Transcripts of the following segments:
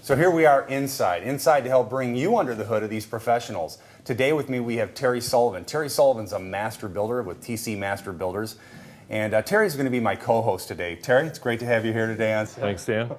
So here we are inside to help bring you under the hood of these professionals. Today with me we have Terry Sullivan. Terry Sullivan's a master builder with TC Master Builders. And Terry's going to be my co-host today. Terry, it's great to have you here today. Thanks, Dan.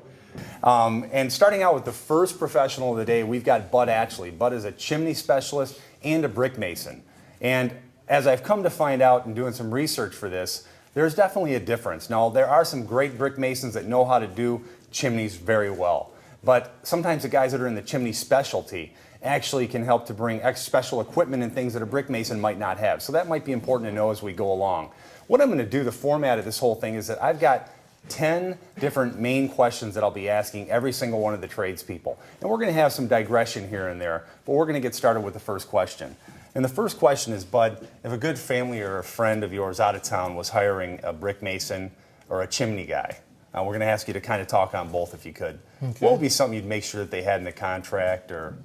And starting out with the first professional of the day, we've got Bud Atchley. Bud is a chimney specialist and a brick mason. And as I've come to find out in doing some research for this, there's definitely a difference. Now, there are some great brick masons that know how to do chimneys very well. But sometimes the guys that are in the chimney specialty actually can help to bring special equipment and things that a brick mason might not have. So that might be important to know as we go along. What I'm going to do, the format of this whole thing, is that I've got 10 different main questions that I'll be asking every single one of the tradespeople. And we're going to have some digression here and there, but we're going to get started with the first question. And the first question is, Bud, if a good family or a friend of yours out of town was hiring a brick mason or a chimney guy, we're going to ask you to kind of talk on both if you could. Okay. What would be something you'd make sure that they had in the contract? Or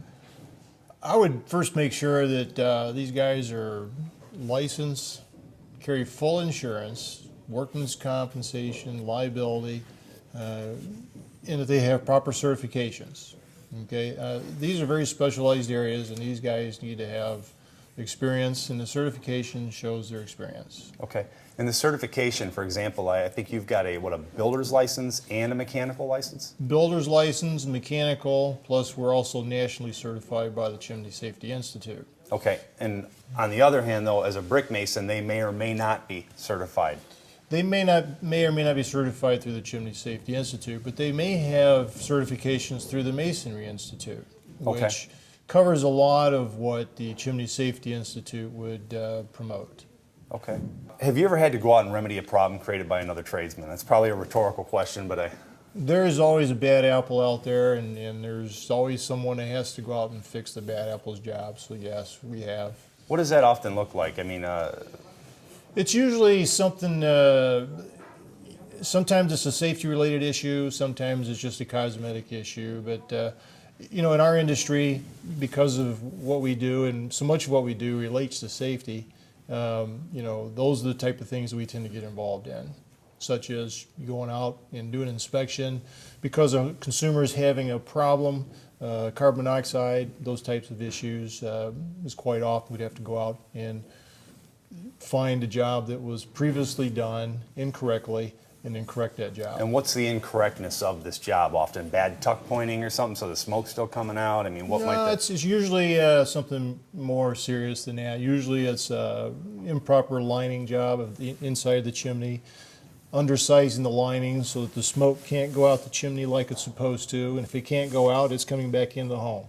I would first make sure that these guys are licensed, carry full insurance, workman's compensation, liability, and that they have proper certifications. Okay, these are very specialized areas, and these guys need to have experience, and the certification shows their experience. Okay, and the certification, for example, I think you've got a builder's license and a mechanical license? Builder's license, mechanical, plus we're also nationally certified by the Chimney Safety Institute. Okay, and on the other hand, though, as a brick mason, they may or may not be certified. They may or may not be certified through the Chimney Safety Institute, but they may have certifications through the Masonry Institute, which covers a lot of what the Chimney Safety Institute would promote. Okay. Have you ever had to go out and remedy a problem created by another tradesman? That's probably a rhetorical question, but There's always a bad apple out there, and there's always someone that has to go out and fix the bad apple's job, so yes, we have. What does that often look like? I mean, it's usually something, sometimes it's a safety-related issue, sometimes it's just a cosmetic issue, but you know, in our industry, because of what we do, and so much of what we do relates to safety, you know, those are the type of things that we tend to get involved in, such as going out and doing an inspection because a consumer is having a problem, carbon monoxide, those types of issues, is quite often we'd have to go out and find a job that was previously done incorrectly and then correct that job. And what's the incorrectness of this job? Often bad tuck pointing or something, so the smoke's still coming out? I mean, what might that... It's usually something more serious than that. Usually it's improper lining job of the inside of the chimney, undersizing the lining so that the smoke can't go out the chimney like it's supposed to, and if it can't go out, it's coming back into the home.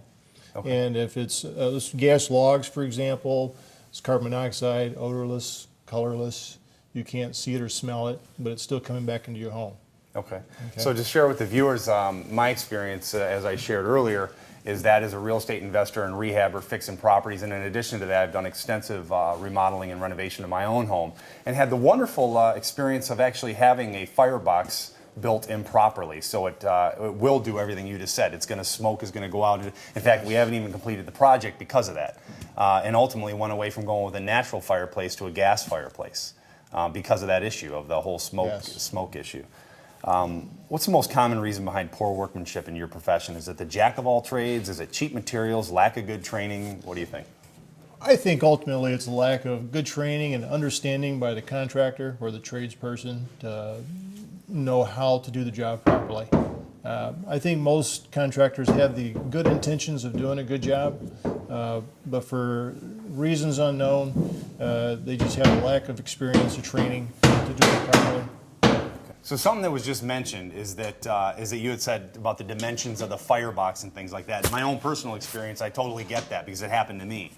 Okay. And if it's gas logs, for example, it's carbon monoxide, odorless, colorless. You can't see it or smell it, but it's still coming back into your home. Okay. So to share with the viewers, my experience, as I shared earlier, is that as a real estate investor and rehabber fixing properties, and in addition to that, I've done extensive remodeling and renovation of my own home, and had the wonderful experience of actually having a firebox built improperly. So it will do everything you just said. It's going to smoke, is going to go out. In fact, we haven't even completed the project because of that, and ultimately went away from going with a natural fireplace to a gas fireplace. Because of that issue of the whole smoke issue. What's the most common reason behind poor workmanship in your profession? Is it the jack of all trades? Is it cheap materials, lack of good training? What do you think? I think ultimately it's a lack of good training and understanding by the contractor or the tradesperson to know how to do the job properly. I think most contractors have the good intentions of doing a good job, but for reasons unknown, they just have a lack of experience or training to do it properly. So something that was just mentioned is that you had said about the dimensions of the firebox and things like that. In my own personal experience, I totally get that because it happened to me.